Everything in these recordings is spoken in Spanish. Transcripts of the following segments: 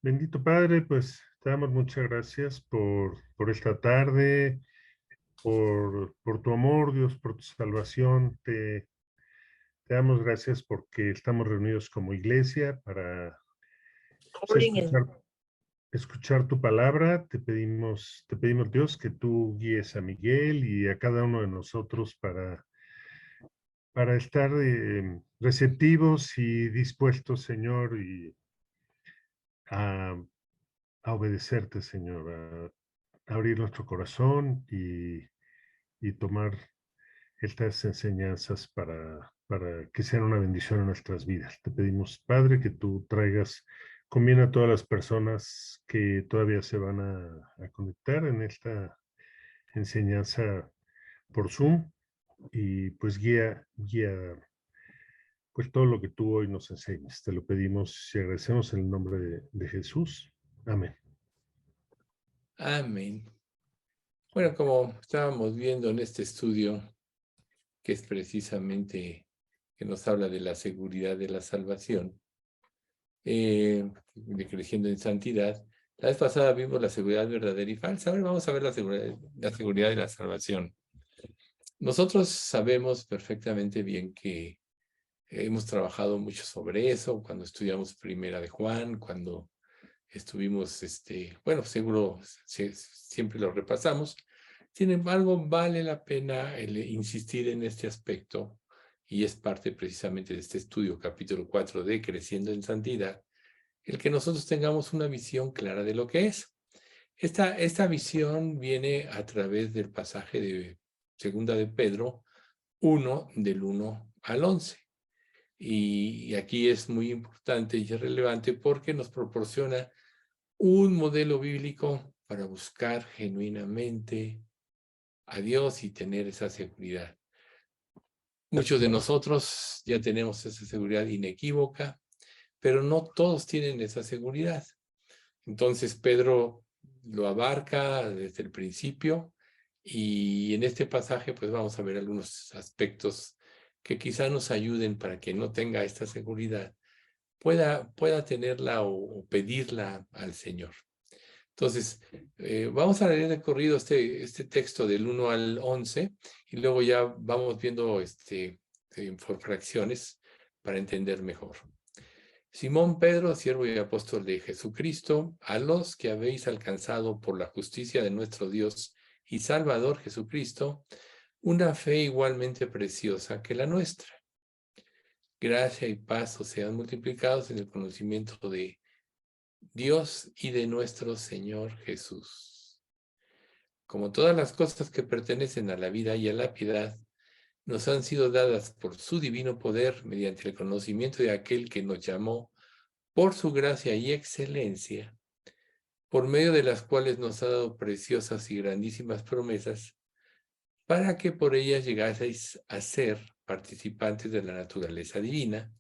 Bendito Padre, pues te damos muchas gracias por esta tarde, por tu amor, Dios, por tu salvación. Te damos gracias porque estamos reunidos como iglesia para pues, escuchar tu palabra. Te pedimos, Dios, que tú guíes a Miguel y a cada uno de nosotros para estar receptivos y dispuestos, Señor, y a, a obedecerte, Señor, abrir nuestro corazón y tomar estas enseñanzas para que sean una bendición en nuestras vidas. Te pedimos, Padre, que tú traigas, conviene a todas las personas que todavía se van a conectar en esta enseñanza por Zoom y pues guía pues todo lo que tú hoy nos enseñes. Te lo pedimos y agradecemos en el nombre de Jesús. Amén. Amén. Bueno, como estábamos viendo en este estudio, que es precisamente que nos habla de la seguridad de la salvación, de creciendo en santidad, la vez pasada vimos la seguridad verdadera y falsa, ahora vamos a ver la seguridad de la salvación. Nosotros sabemos perfectamente bien que hemos trabajado mucho sobre eso, cuando estudiamos Primera de Juan, cuando estuvimos, bueno, seguro siempre lo repasamos. Sin embargo, vale la pena insistir en este aspecto, y es parte precisamente de este estudio, capítulo 4 de Creciendo en Santidad, el que nosotros tengamos una visión clara de lo que es. Esta visión viene a través del pasaje de Segunda de Pedro 1, del 1 al 11. Y aquí es muy importante y es relevante porque nos proporciona un modelo bíblico para buscar genuinamente a Dios y tener esa seguridad. Muchos de nosotros ya tenemos esa seguridad inequívoca, pero no todos tienen esa seguridad. Entonces Pedro lo abarca desde el principio y en este pasaje pues vamos a ver algunos aspectos que quizá nos ayuden para que no tenga esta seguridad, pueda tenerla o pedirla al Señor. Entonces, vamos a leer de corrido este texto del 1 al 11 y luego ya vamos viendo por fracciones para entender mejor. Simón Pedro, siervo y apóstol de Jesucristo, a los que habéis alcanzado por la justicia de nuestro Dios y Salvador Jesucristo, una fe igualmente preciosa que la nuestra. Gracia y paz os sean multiplicados en el conocimiento de Dios y de nuestro Señor Jesús. Como todas las cosas que pertenecen a la vida y a la piedad, nos han sido dadas por su divino poder mediante el conocimiento de aquel que nos llamó por su gracia y excelencia, por medio de las cuales nos ha dado preciosas y grandísimas promesas, para que por ellas llegaseis a ser participantes de la naturaleza divina,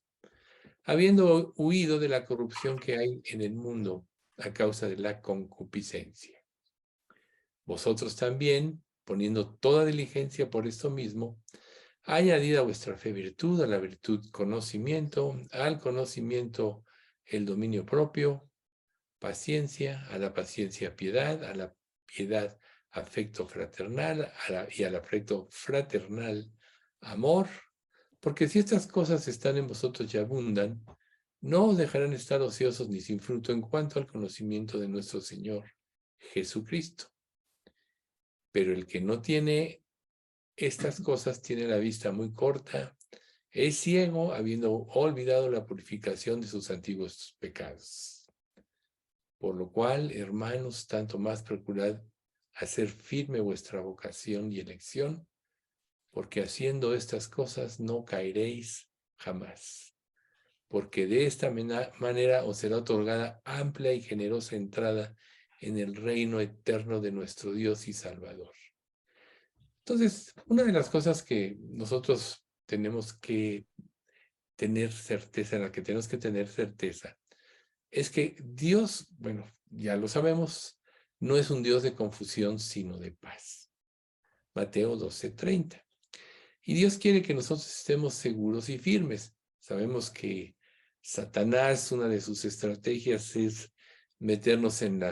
habiendo huido de la corrupción que hay en el mundo a causa de la concupiscencia. Vosotros también, poniendo toda diligencia por esto mismo, añadid a vuestra fe virtud, a la virtud conocimiento, al conocimiento el dominio propio, paciencia, a la paciencia piedad, a la piedad afecto fraternal, y al afecto fraternal amor, porque si estas cosas están en vosotros y abundan, no os dejarán estar ociosos ni sin fruto en cuanto al conocimiento de nuestro Señor Jesucristo. Pero el que no tiene estas cosas tiene la vista muy corta, es ciego, habiendo olvidado la purificación de sus antiguos pecados. Por lo cual, hermanos, tanto más procurad hacer firme vuestra vocación y elección, porque haciendo estas cosas no caeréis jamás. Porque de esta manera os será otorgada amplia y generosa entrada en el reino eterno de nuestro Dios y Salvador. Entonces, una de las cosas que nosotros tenemos que tener certeza, en la que tenemos que tener certeza, es que Dios, bueno, ya lo sabemos, no es un Dios de confusión, sino de paz. Mateo 12:30. Y Dios quiere que nosotros estemos seguros y firmes. Sabemos que Satanás, una de sus estrategias es meternos en la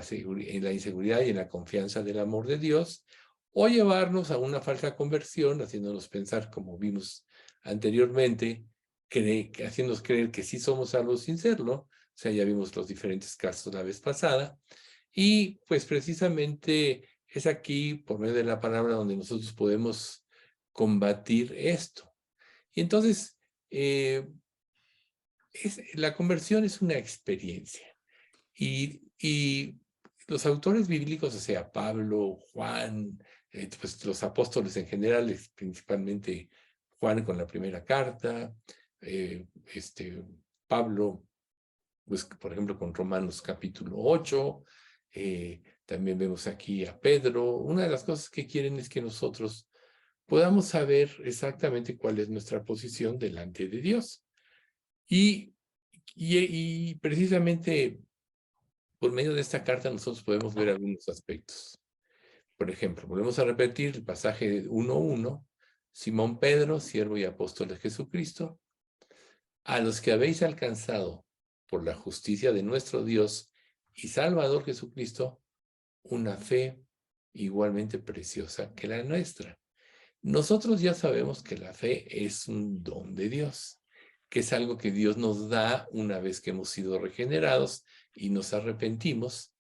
inseguridad y en la confianza del amor de Dios, o llevarnos a una falsa conversión, haciéndonos pensar, como vimos anteriormente, haciéndonos creer que sí somos salvos sin serlo. O sea, ya vimos los diferentes casos la vez pasada. Y pues precisamente es aquí, por medio de la palabra, donde nosotros podemos combatir esto. Y entonces, la conversión es una experiencia. Y los autores bíblicos, o sea, Pablo, Juan, pues los apóstoles en general, principalmente Juan con la primera carta, Pablo, pues por ejemplo con Romanos capítulo 8, también vemos aquí a Pedro. Una de las cosas que quieren es que nosotros podamos saber exactamente cuál es nuestra posición delante de Dios. Y precisamente por medio de esta carta nosotros podemos ver algunos aspectos. Por ejemplo, volvemos a repetir el pasaje 1:1. Simón Pedro, siervo y apóstol de Jesucristo, a los que habéis alcanzado por la justicia de nuestro Dios y Salvador Jesucristo, una fe igualmente preciosa que la nuestra. Nosotros ya sabemos que la fe es un don de Dios, que es algo que Dios nos da una vez que hemos sido regenerados y nos arrepentimos,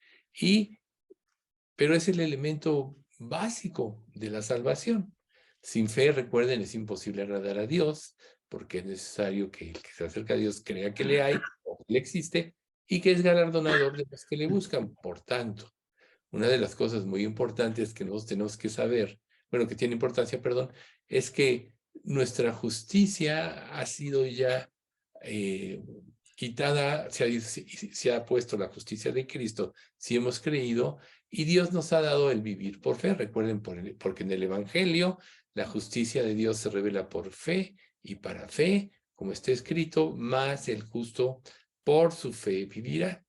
pero es el elemento básico de la salvación. Sin fe, recuerden, es imposible agradar a Dios, porque es necesario que el que se acerca a Dios crea que le hay o que le existe y que es galardonador de los que le buscan. Por tanto, una de las cosas muy importantes que nosotros tenemos que saber, bueno, que tiene importancia, perdón, es que nuestra justicia ha sido ya quitada, se ha puesto la justicia de Cristo, si hemos creído, y Dios nos ha dado el vivir por fe. Recuerden, porque en el Evangelio la justicia de Dios se revela por fe y para fe, como está escrito, más el justo por su fe vivirá.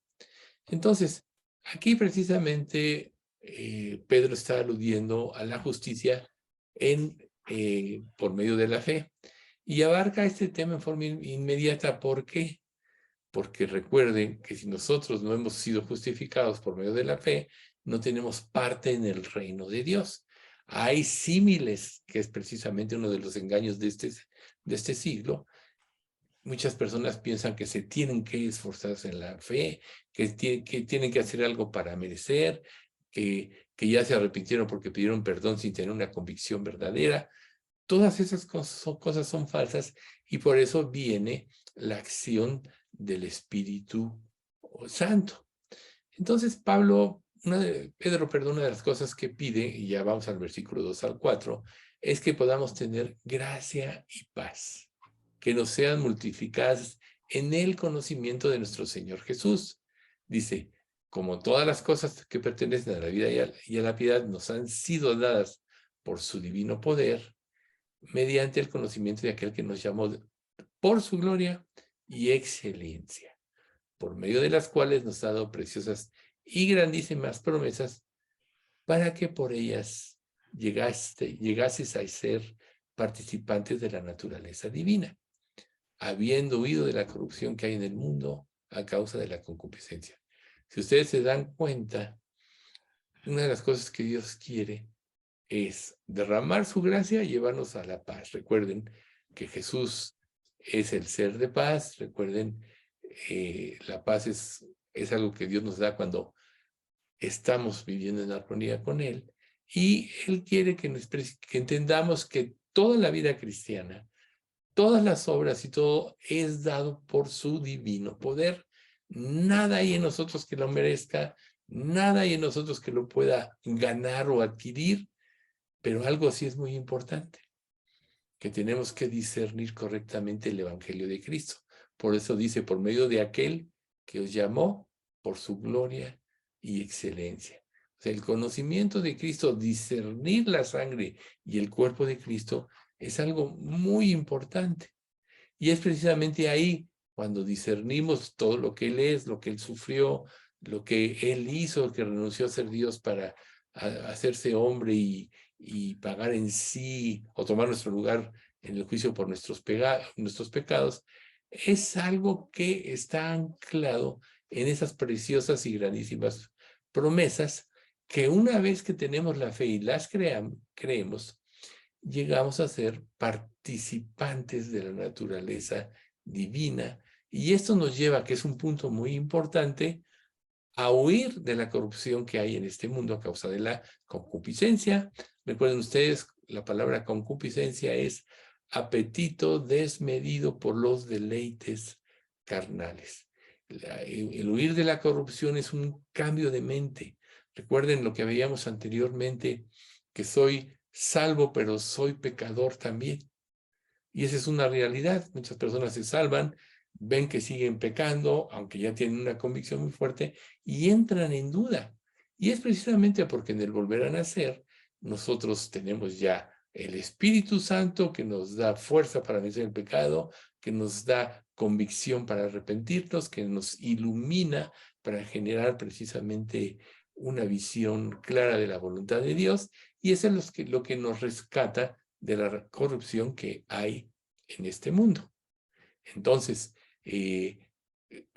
Entonces, aquí precisamente Pedro está aludiendo a la justicia por medio de la fe y abarca este tema en forma inmediata. ¿Por qué? Porque recuerden que si nosotros no hemos sido justificados por medio de la fe, no tenemos parte en el reino de Dios. Hay símiles, que es precisamente uno de los engaños de este siglo. Muchas personas piensan que se tienen que esforzarse en la fe, que tienen que hacer algo para merecer, que ya se arrepintieron porque pidieron perdón sin tener una convicción verdadera. Todas esas cosas son falsas y por eso viene la acción del Espíritu Santo. Entonces Pedro, una de las cosas que pide, y ya vamos al versículo 2 al 4, es que podamos tener gracia y paz, que nos sean multiplicadas en el conocimiento de nuestro Señor Jesús. Dice, como todas las cosas que pertenecen a la vida y a la piedad nos han sido dadas por su divino poder, mediante el conocimiento de aquel que nos llamó por su gloria y excelencia, por medio de las cuales nos ha dado preciosas y grandísimas promesas, para que por ellas llegases a ser participantes de la naturaleza divina, habiendo huido de la corrupción que hay en el mundo a causa de la concupiscencia. Si ustedes se dan cuenta, una de las cosas que Dios quiere es derramar su gracia y llevarnos a la paz. Recuerden que Jesús es el ser de paz. Recuerden, la paz es algo que Dios nos da cuando estamos viviendo en armonía con Él. Y Él quiere que entendamos que toda la vida cristiana, todas las obras y todo es dado por su divino poder. Nada hay en nosotros que lo merezca, nada hay en nosotros que lo pueda ganar o adquirir, pero algo sí es muy importante, que tenemos que discernir correctamente el Evangelio de Cristo. Por eso dice, por medio de aquel que os llamó por su gloria y excelencia. O sea, el conocimiento de Cristo, discernir la sangre y el cuerpo de Cristo es algo muy importante. Y es precisamente ahí cuando discernimos todo lo que Él es, lo que Él sufrió, lo que Él hizo, que renunció a ser Dios para hacerse hombre y pagar en sí o tomar nuestro lugar en el juicio por nuestros pecados, es algo que está anclado en esas preciosas y grandísimas promesas que una vez que tenemos la fe y las creemos, llegamos a ser participantes de la naturaleza divina. Y esto nos lleva, que es un punto muy importante, a huir de la corrupción que hay en este mundo a causa de la concupiscencia. Recuerden ustedes, la palabra concupiscencia es apetito desmedido por los deleites carnales. El huir de la corrupción es un cambio de mente. Recuerden lo que veíamos anteriormente, que soy salvo, pero soy pecador también. Y esa es una realidad. Muchas personas se salvan, ven que siguen pecando, aunque ya tienen una convicción muy fuerte, y entran en duda. Y es precisamente porque en el volver a nacer, nosotros tenemos ya el Espíritu Santo que nos da fuerza para vencer el pecado, que nos da convicción para arrepentirnos, que nos ilumina para generar precisamente una visión clara de la voluntad de Dios, y eso es lo que nos rescata de la corrupción que hay en este mundo. Entonces, el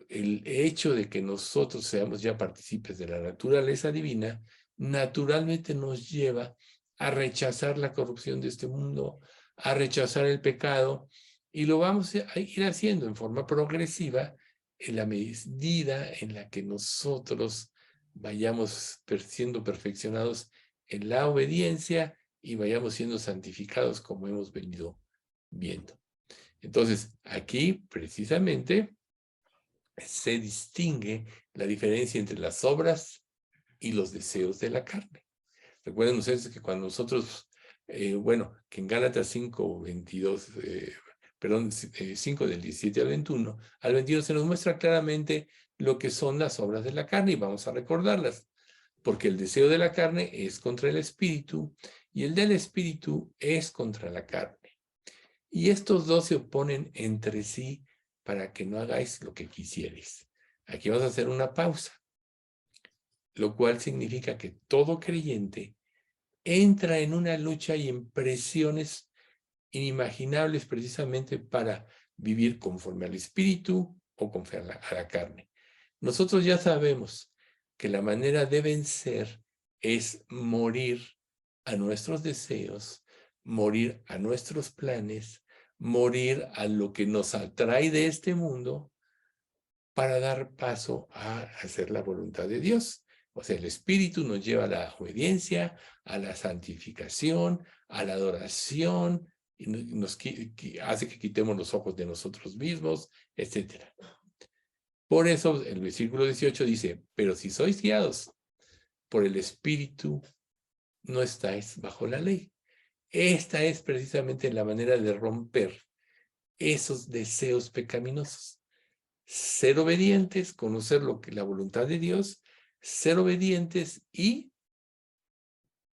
hecho de que nosotros seamos ya partícipes de la naturaleza divina, naturalmente nos lleva a rechazar la corrupción de este mundo, a rechazar el pecado, y lo vamos a ir haciendo en forma progresiva en la medida en la que nosotros vayamos siendo perfeccionados en la obediencia y vayamos siendo santificados como hemos venido viendo. Entonces, aquí precisamente se distingue la diferencia entre las obras y los deseos de la carne. Recuerden ustedes que cuando nosotros, que en Gálatas 5, 22, 5 del 17 al 21 se nos muestra claramente lo que son las obras de la carne y vamos a recordarlas, porque el deseo de la carne es contra el espíritu y el del espíritu es contra la carne. Y estos dos se oponen entre sí para que no hagáis lo que quisierais. Aquí vamos a hacer una pausa, lo cual significa que todo creyente entra en una lucha y en presiones inimaginables precisamente para vivir conforme al espíritu o conforme a la carne. Nosotros ya sabemos que la manera de vencer es morir a nuestros deseos, morir a nuestros planes, morir a lo que nos atrae de este mundo para dar paso a hacer la voluntad de Dios. O sea, el Espíritu nos lleva a la obediencia, a la santificación, a la adoración, y nos hace que quitemos los ojos de nosotros mismos, etc. Por eso el versículo 18 dice, pero si sois guiados por el Espíritu, no estáis bajo la ley. Esta es precisamente la manera de romper esos deseos pecaminosos. Ser obedientes, conocer lo que la voluntad de Dios, ser obedientes y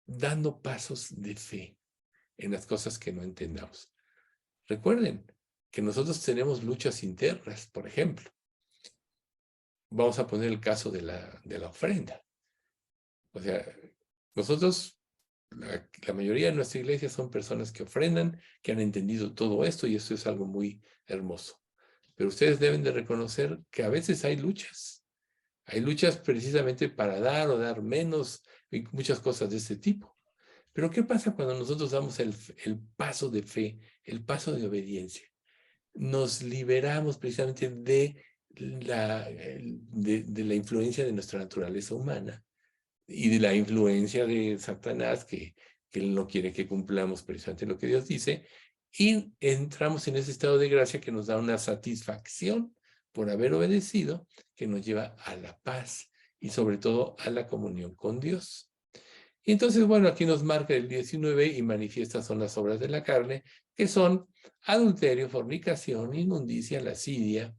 dando pasos de fe en las cosas que no entendamos. Recuerden que nosotros tenemos luchas internas, por ejemplo. Vamos a poner el caso de la ofrenda. O sea, nosotros, la mayoría de nuestra iglesia son personas que ofrendan, que han entendido todo esto y eso es algo muy hermoso. Pero ustedes deben de reconocer que a veces hay luchas. Hay luchas precisamente para dar o dar menos y muchas cosas de este tipo. Pero ¿qué pasa cuando nosotros damos el paso de fe, el paso de obediencia? Nos liberamos precisamente de la influencia de nuestra naturaleza humana y de la influencia de Satanás, que él no quiere que cumplamos precisamente lo que Dios dice, y entramos en ese estado de gracia que nos da una satisfacción por haber obedecido, que nos lleva a la paz y sobre todo a la comunión con Dios. Y entonces, bueno, aquí nos marca el 19 y manifiestas son las obras de la carne, que son adulterio, fornicación, inmundicia, lascivia,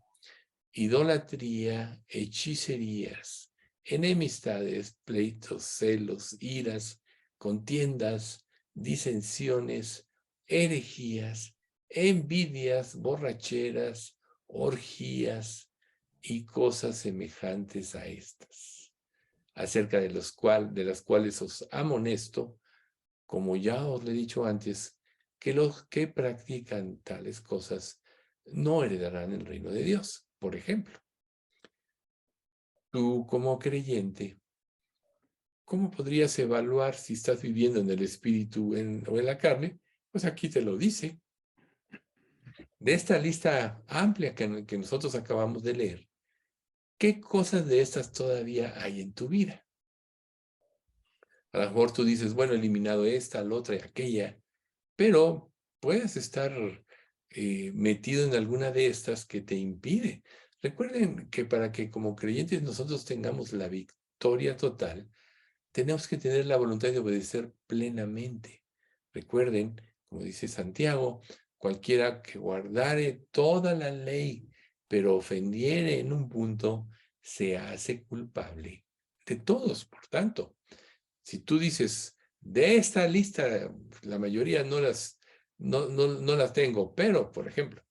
idolatría, hechicerías, enemistades, pleitos, celos, iras, contiendas, disensiones, herejías, envidias, borracheras, orgías y cosas semejantes a estas, acerca de las cuales os amonesto, como ya os le he dicho antes, que los que practican tales cosas no heredarán el reino de Dios. Por ejemplo, tú como creyente, ¿cómo podrías evaluar si estás viviendo en el espíritu o en la carne? Pues aquí te lo dice. De esta lista amplia que nosotros acabamos de leer, ¿qué cosas de estas todavía hay en tu vida? A lo mejor tú dices, bueno, he eliminado esta, la otra y aquella, pero puedes estar metido en alguna de estas que te impide. Recuerden que para que como creyentes nosotros tengamos la victoria total, tenemos que tener la voluntad de obedecer plenamente. Recuerden, como dice Santiago, cualquiera que guardare toda la ley, pero ofendiere en un punto, se hace culpable de todos. Por tanto, si tú dices, de esta lista, la mayoría no las tengo, pero, por ejemplo,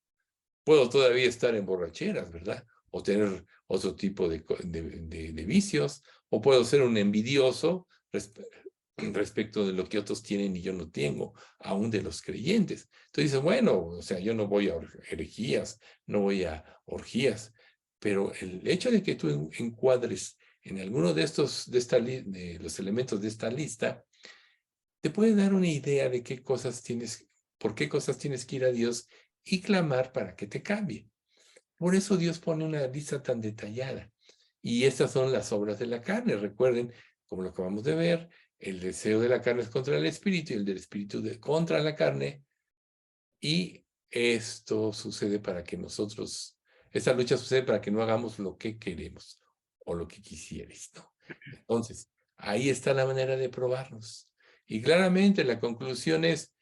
puedo todavía estar en borracheras, ¿verdad? O tener otro tipo de vicios, o puedo ser un envidioso respecto de lo que otros tienen y yo no tengo, aún de los creyentes. Entonces dices, bueno, o sea, yo no voy a herejías, no voy a orgías, pero el hecho de que tú encuadres en alguno de de los elementos de esta lista, te puede dar una idea de qué cosas tienes, por qué cosas tienes que ir a Dios y clamar para que te cambie. Por eso Dios pone una lista tan detallada. Y estas son las obras de la carne. Recuerden, como lo acabamos de ver, el deseo de la carne es contra el espíritu y el del espíritu contra la carne. Y esto sucede para que nosotros, esta lucha sucede para que no hagamos lo que queremos o lo que quisierais, ¿no? Entonces, ahí está la manera de probarnos. Y claramente la conclusión es,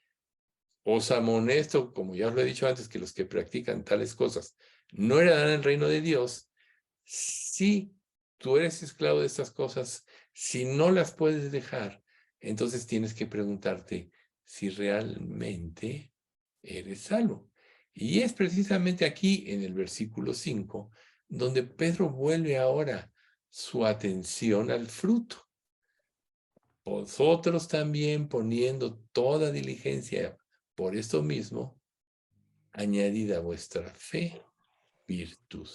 os amonesto, como ya os lo he dicho antes, que los que practican tales cosas no heredarán el reino de Dios. Si tú eres esclavo de estas cosas, si no las puedes dejar, entonces tienes que preguntarte si realmente eres salvo. Y es precisamente aquí, en el versículo 5, donde Pedro vuelve ahora su atención al fruto. Vosotros también poniendo toda diligencia por esto mismo, añadida a vuestra fe, virtud.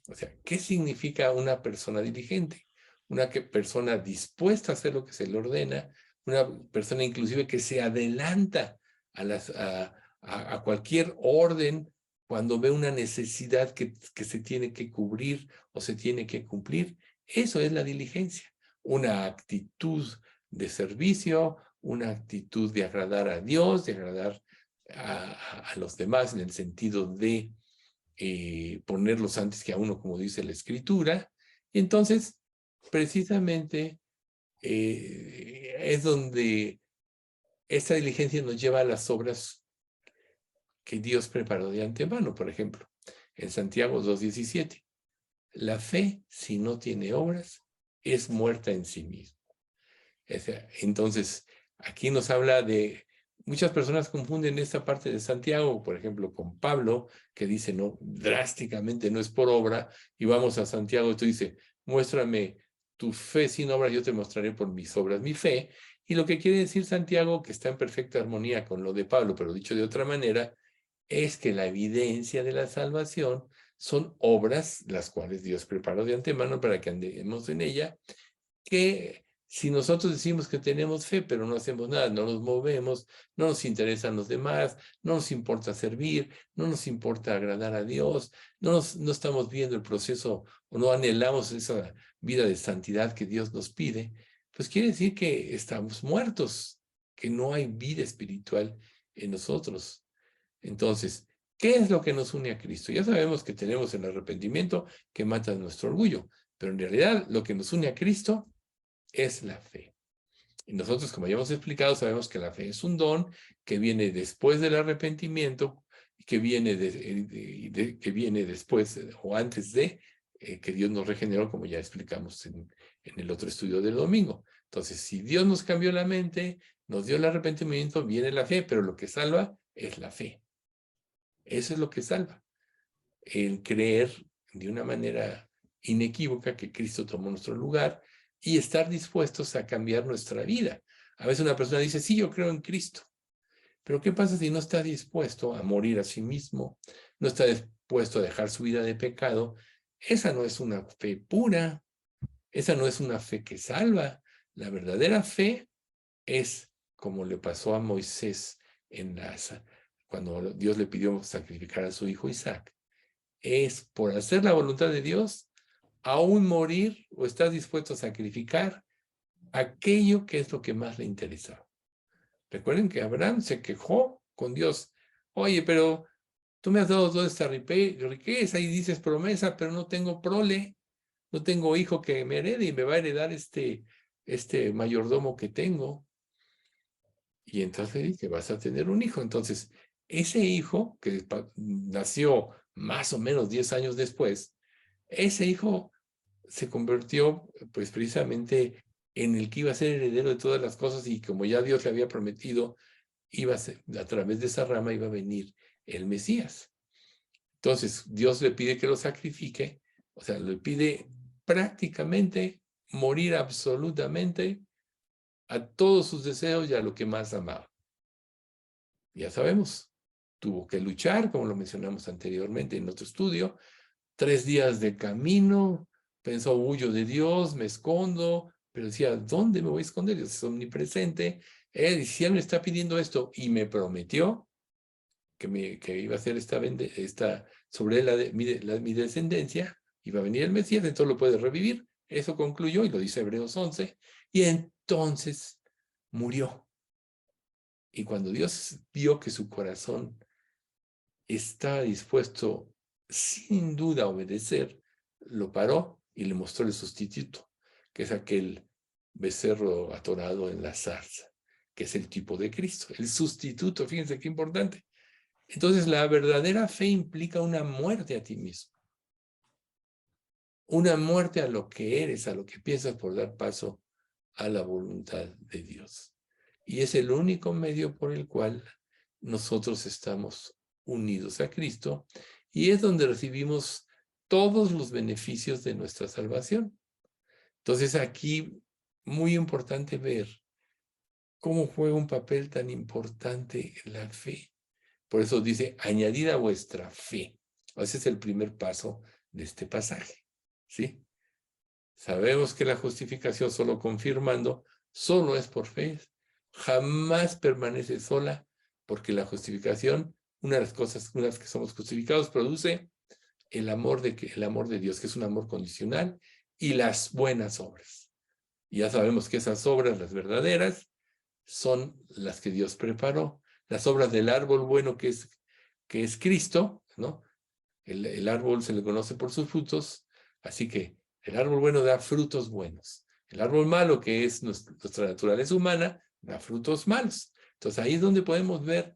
O sea, ¿qué significa una persona diligente? Una persona dispuesta a hacer lo que se le ordena, una persona inclusive que se adelanta a cualquier orden cuando ve una necesidad que se tiene que cubrir o se tiene que cumplir. Eso es la diligencia, una actitud de servicio, una actitud de agradar a Dios, de agradar a los demás en el sentido de ponerlos antes que a uno, como dice la Escritura. Y entonces, precisamente, es donde esta diligencia nos lleva a las obras que Dios preparó de antemano. Por ejemplo, en Santiago 2:17, la fe, si no tiene obras, es muerta en sí misma. Entonces, aquí nos habla de, muchas personas confunden esta parte de Santiago, por ejemplo, con Pablo, que dice, no, drásticamente no es por obra, y vamos a Santiago, y tú dices, muéstrame tu fe sin obras, yo te mostraré por mis obras mi fe, y lo que quiere decir Santiago, que está en perfecta armonía con lo de Pablo, pero dicho de otra manera, es que la evidencia de la salvación son obras, las cuales Dios preparó de antemano para que andemos en ella, que si nosotros decimos que tenemos fe, pero no hacemos nada, no nos movemos, no nos interesan los demás, no nos importa servir, no nos importa agradar a Dios, no estamos viendo el proceso o no anhelamos esa vida de santidad que Dios nos pide, pues quiere decir que estamos muertos, que no hay vida espiritual en nosotros. Entonces, ¿qué es lo que nos une a Cristo? Ya sabemos que tenemos el arrepentimiento que mata nuestro orgullo, pero en realidad lo que nos une a Cristo es la fe. Y nosotros, como ya hemos explicado, sabemos que la fe es un don que viene después del arrepentimiento, que viene, que viene después o antes de que Dios nos regeneró, como ya explicamos en el otro estudio del domingo. Entonces, si Dios nos cambió la mente, nos dio el arrepentimiento, viene la fe, pero lo que salva es la fe. Eso es lo que salva. El creer de una manera inequívoca que Cristo tomó nuestro lugar y estar dispuestos a cambiar nuestra vida. A veces una persona dice, sí, yo creo en Cristo, pero ¿qué pasa si no está dispuesto a morir a sí mismo? No está dispuesto a dejar su vida de pecado. Esa no es una fe pura, esa no es una fe que salva. La verdadera fe es como le pasó a Moisés cuando Dios le pidió sacrificar a su hijo Isaac. Es por hacer la voluntad de Dios, aún morir o estar dispuesto a sacrificar aquello que es lo que más le interesaba. Recuerden que Abraham se quejó con Dios. Oye, pero tú me has dado toda esta riqueza y dices promesa, pero no tengo prole, no tengo hijo que me herede y me va a heredar este mayordomo que tengo. Y entonces le dije, vas a tener un hijo. Entonces, ese hijo que nació más o menos 10 años después, ese hijo se convirtió pues precisamente en el que iba a ser heredero de todas las cosas y como ya Dios le había prometido, iba a ser, a través de esa rama iba a venir el Mesías. Entonces, Dios le pide que lo sacrifique, o sea, le pide prácticamente morir absolutamente a todos sus deseos y a lo que más amaba. Ya sabemos, tuvo que luchar, como lo mencionamos anteriormente en otro estudio, 3 días de camino, pensó, huyo de Dios, me escondo, pero decía, ¿dónde me voy a esconder? Dios es omnipresente. Y si Él me está pidiendo esto y me prometió que iba a hacer sobre él mi descendencia, iba a venir el Mesías, entonces lo puede revivir. Eso concluyó y lo dice Hebreos 11. Y entonces murió. Y cuando Dios vio que su corazón estaba dispuesto sin duda a obedecer, lo paró y le mostró el sustituto, que es aquel becerro atorado en la zarza, que es el tipo de Cristo. El sustituto, fíjense qué importante. Entonces, la verdadera fe implica una muerte a ti mismo. Una muerte a lo que eres, a lo que piensas por dar paso a la voluntad de Dios. Y es el único medio por el cual nosotros estamos unidos a Cristo y es donde recibimos todos los beneficios de nuestra salvación. Entonces aquí, muy importante ver cómo juega un papel tan importante la fe. Por eso dice, añadida a vuestra fe. Ese es el primer paso de este pasaje, ¿sí? Sabemos que la justificación solo confirmando, solo es por fe. Jamás permanece sola, porque la justificación, una de las que somos justificados, produce el amor de Dios, que es un amor condicional, y las buenas obras. Y ya sabemos que esas obras, las verdaderas, son las que Dios preparó. Las obras del árbol bueno que es Cristo, ¿no? El árbol se le conoce por sus frutos, así que el árbol bueno da frutos buenos. El árbol malo, que es nuestra naturaleza humana, da frutos malos. Entonces ahí es donde podemos ver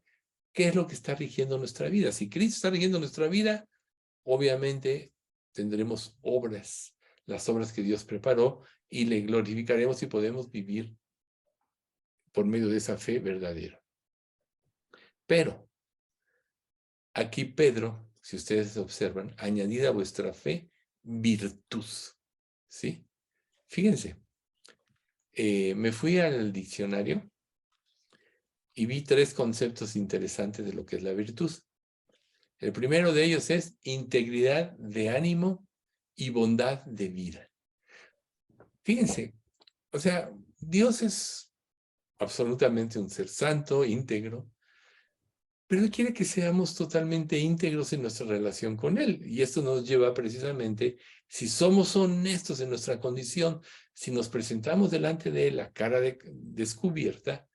qué es lo que está rigiendo nuestra vida. Si Cristo está rigiendo nuestra vida, obviamente tendremos obras, las obras que Dios preparó, y le glorificaremos y podemos vivir por medio de esa fe verdadera. Pero aquí Pedro, si ustedes observan, añadida a vuestra fe, virtud, ¿sí? Fíjense, me fui al diccionario y vi 3 conceptos interesantes de lo que es la virtud. El primero de ellos es integridad de ánimo y bondad de vida. Fíjense, o sea, Dios es absolutamente un ser santo, íntegro, pero Él quiere que seamos totalmente íntegros en nuestra relación con Él. Y esto nos lleva precisamente, si somos honestos en nuestra condición, si nos presentamos delante de Él a cara descubierta,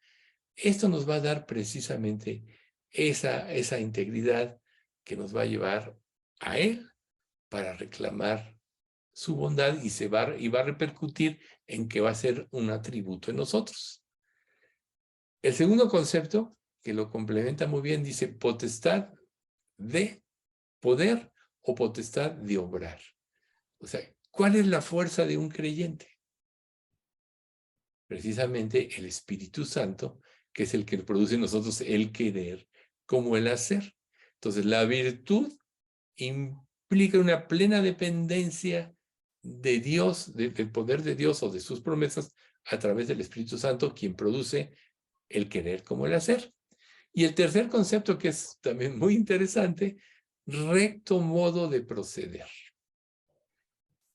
esto nos va a dar precisamente esa integridad que nos va a llevar a Él para reclamar su bondad y va a repercutir en que va a ser un atributo en nosotros. El segundo concepto, que lo complementa muy bien, dice potestad de poder o potestad de obrar. O sea, ¿cuál es la fuerza de un creyente? Precisamente el Espíritu Santo, que es el que produce en nosotros el querer como el hacer. Entonces, la virtud implica una plena dependencia de Dios, del poder de Dios o de sus promesas a través del Espíritu Santo, quien produce el querer como el hacer. Y el tercer concepto, que es también muy interesante, recto modo de proceder.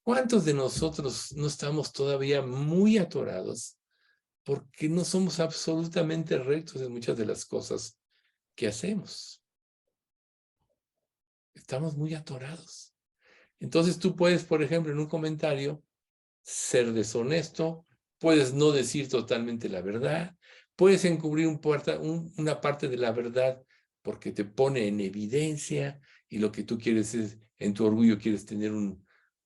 ¿Cuántos de nosotros no estamos todavía muy atorados porque no somos absolutamente rectos en muchas de las cosas que hacemos? Estamos muy atorados. Entonces tú puedes, por ejemplo, en un comentario, ser deshonesto, puedes no decir totalmente la verdad, puedes encubrir una parte de la verdad porque te pone en evidencia y lo que tú quieres es, en tu orgullo quieres tener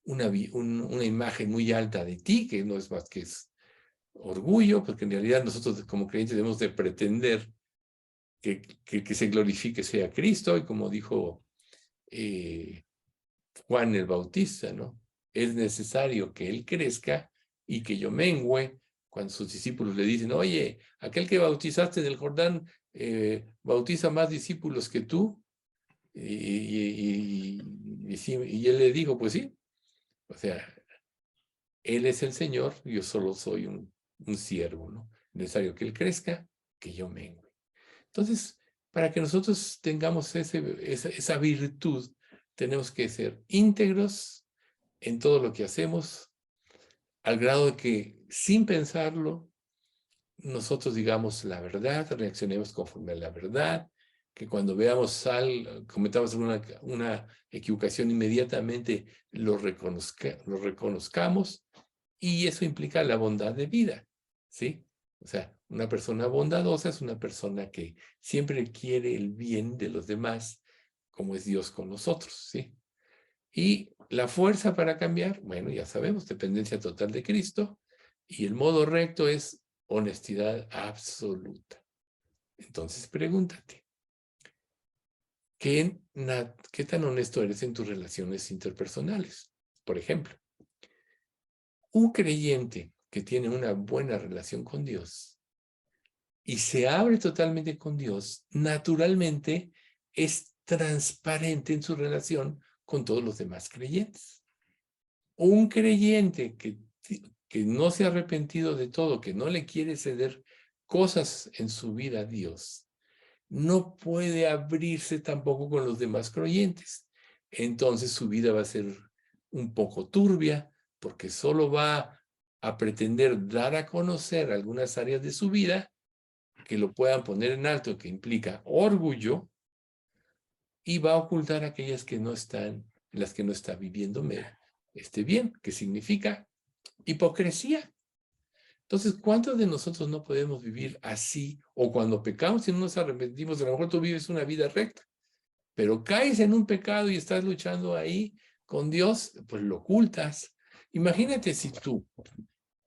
una imagen muy alta de ti, que no es más que es orgullo, porque en realidad nosotros como creyentes debemos de pretender que se glorifique sea Cristo, y como dijo Juan el Bautista, ¿no? Es necesario que él crezca y que yo mengüe. Cuando sus discípulos le dicen, oye, aquel que bautizaste en el Jordán bautiza más discípulos que tú. Y él le dijo, pues sí, o sea, él es el Señor, yo solo soy un siervo, ¿no? Es necesario que él crezca, que yo mengüe. Entonces, para que nosotros tengamos esa virtud, tenemos que ser íntegros en todo lo que hacemos, al grado de que sin pensarlo, nosotros digamos la verdad, reaccionemos conforme a la verdad, que cuando cometamos una equivocación, inmediatamente lo reconozcamos, y eso implica la bondad de vida, ¿sí? O sea, una persona bondadosa es una persona que siempre quiere el bien de los demás, como es Dios con nosotros, ¿sí? Y la fuerza para cambiar, bueno, ya sabemos, dependencia total de Cristo, y el modo recto es honestidad absoluta. Entonces pregúntate, ¿qué tan honesto eres en tus relaciones interpersonales? Por ejemplo, un creyente que tiene una buena relación con Dios y se abre totalmente con Dios, naturalmente es transparente en su relación con todos los demás creyentes. Un creyente que no se ha arrepentido de todo, que no le quiere ceder cosas en su vida a Dios, no puede abrirse tampoco con los demás creyentes. Entonces su vida va a ser un poco turbia, porque solo va a pretender dar a conocer algunas áreas de su vida que lo puedan poner en alto, que implica orgullo, y va a ocultar aquellas que no están, en las que no está viviendo bien, que significa hipocresía. Entonces, ¿cuántos de nosotros no podemos vivir así? O cuando pecamos y no nos arrepentimos, a lo mejor tú vives una vida recta, pero caes en un pecado y estás luchando ahí con Dios, pues lo ocultas. Imagínate si tú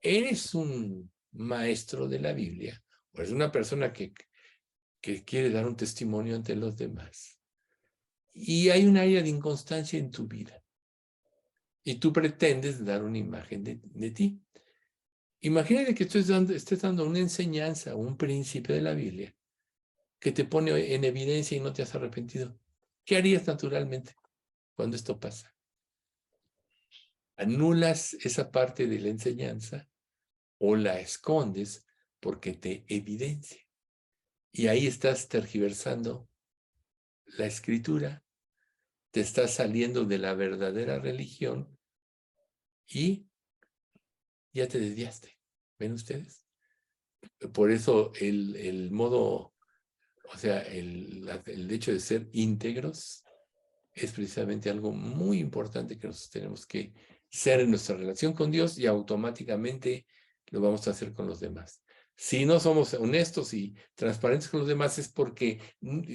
eres un maestro de la Biblia, o eres una persona que quiere dar un testimonio ante los demás, y hay un área de inconstancia en tu vida, y tú pretendes dar una imagen de ti. Imagínate que tú estés dando una enseñanza, un principio de la Biblia, que te pone en evidencia y no te has arrepentido. ¿Qué harías naturalmente cuando esto pasa? Anulas esa parte de la enseñanza o la escondes porque te evidencia. Y ahí estás tergiversando la escritura, te estás saliendo de la verdadera religión y ya te desviaste. ¿Ven ustedes? Por eso el modo, o sea, el hecho de ser íntegros es precisamente algo muy importante que nosotros tenemos que ser en nuestra relación con Dios, y automáticamente lo vamos a hacer con los demás. Si no somos honestos y transparentes con los demás, es porque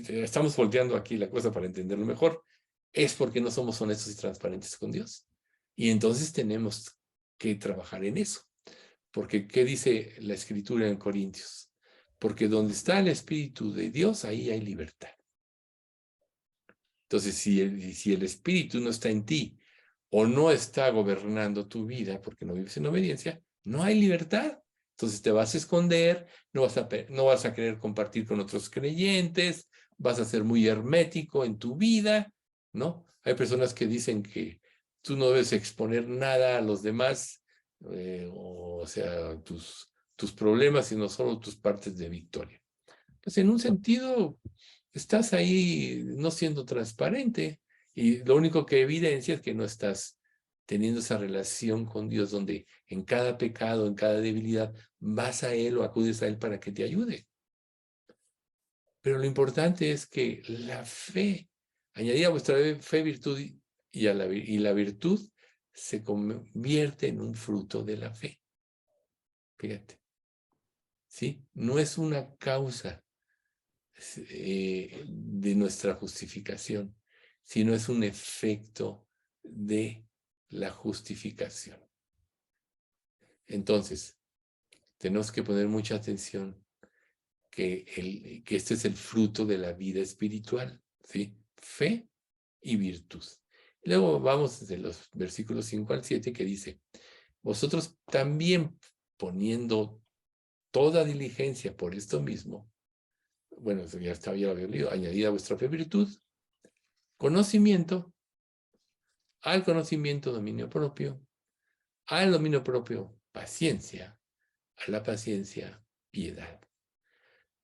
estamos volteando aquí la cosa para entenderlo mejor, es porque no somos honestos y transparentes con Dios. Y entonces tenemos que trabajar en eso. Porque, ¿qué dice la Escritura en Corintios? Porque donde está el Espíritu de Dios, ahí hay libertad. Entonces, si el Espíritu no está en ti o no está gobernando tu vida porque no vives en obediencia, no hay libertad. Entonces te vas a esconder, no vas a querer compartir con otros creyentes, vas a ser muy hermético en tu vida, ¿no? Hay personas que dicen que tú no debes exponer nada a los demás, o sea, tus problemas, sino solo tus partes de victoria. Pues en un sentido, estás ahí no siendo transparente, y lo único que evidencia es que no estás teniendo esa relación con Dios donde en cada pecado, en cada debilidad, vas a Él o acudes a Él para que te ayude. Pero lo importante es que la fe, añadida a vuestra fe, virtud, y la virtud se convierte en un fruto de la fe. Fíjate, ¿sí? No es una causa de nuestra justificación, sino es un efecto de la justificación. Entonces, tenemos que poner mucha atención que este es el fruto de la vida espiritual, ¿sí? Fe y virtud. Luego vamos desde los versículos 5 al 7 que dice, vosotros también poniendo toda diligencia por esto mismo, bueno, ya lo había leído, añadida a vuestra fe virtud, conocimiento, al conocimiento dominio propio, al dominio propio paciencia, a la paciencia piedad,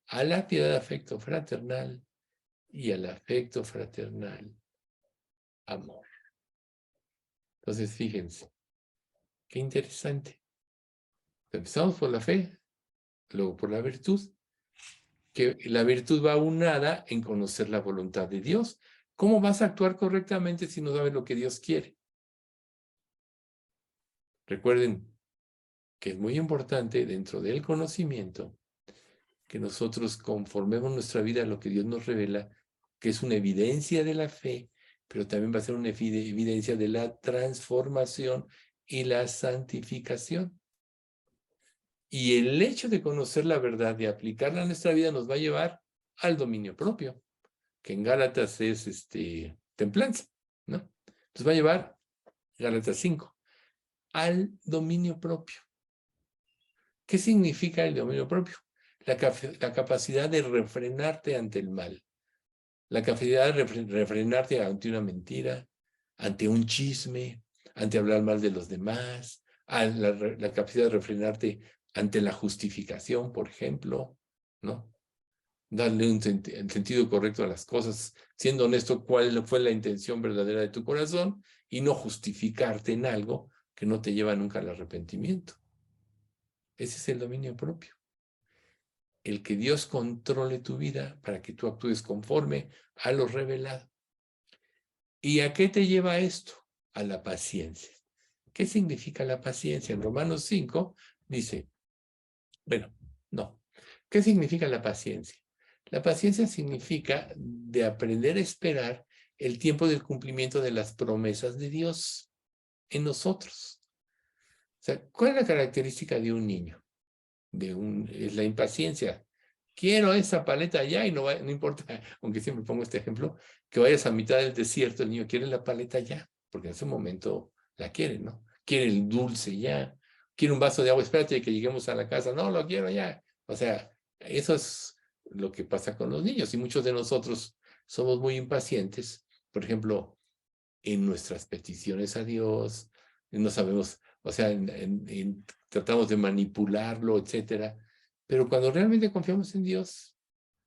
a la piedad afecto fraternal y al afecto fraternal amor. Entonces, fíjense, qué interesante. Empezamos por la fe, luego por la virtud, que la virtud va unada en conocer la voluntad de Dios. ¿Cómo vas a actuar correctamente si no sabes lo que Dios quiere? Recuerden que es muy importante dentro del conocimiento que nosotros conformemos nuestra vida a lo que Dios nos revela, que es una evidencia de la fe, pero también va a ser una evidencia de la transformación y la santificación. Y el hecho de conocer la verdad, de aplicarla a nuestra vida, nos va a llevar al dominio propio, que en Gálatas es templanza, ¿no? Nos va a llevar, Gálatas 5, al dominio propio. ¿Qué significa el dominio propio? La capacidad de refrenarte ante el mal, la capacidad de refrenarte ante una mentira, ante un chisme, ante hablar mal de los demás, la capacidad de refrenarte ante la justificación, por ejemplo, ¿no? Darle un sentido correcto a las cosas, siendo honesto cuál fue la intención verdadera de tu corazón y no justificarte en algo que no te lleva nunca al arrepentimiento. Ese es el dominio propio. El que Dios controle tu vida para que tú actúes conforme a lo revelado. ¿Y a qué te lleva esto? A la paciencia. ¿Qué significa la paciencia? En Romanos 5 dice, bueno, no. ¿Qué significa la paciencia? La paciencia significa de aprender a esperar el tiempo del cumplimiento de las promesas de Dios en nosotros. O sea, ¿cuál es la característica de un niño? Es la impaciencia. Quiero esa paleta ya y no importa, aunque siempre pongo este ejemplo, que vayas a mitad del desierto, el niño quiere la paleta ya, porque en ese momento la quiere, ¿no? Quiere el dulce ya, quiere un vaso de agua, espérate que lleguemos a la casa, no, lo quiero ya. O sea, eso es lo que pasa con los niños y muchos de nosotros somos muy impacientes, por ejemplo, en nuestras peticiones a Dios, no sabemos, o sea, tratamos de manipularlo, etcétera. Pero cuando realmente confiamos en Dios,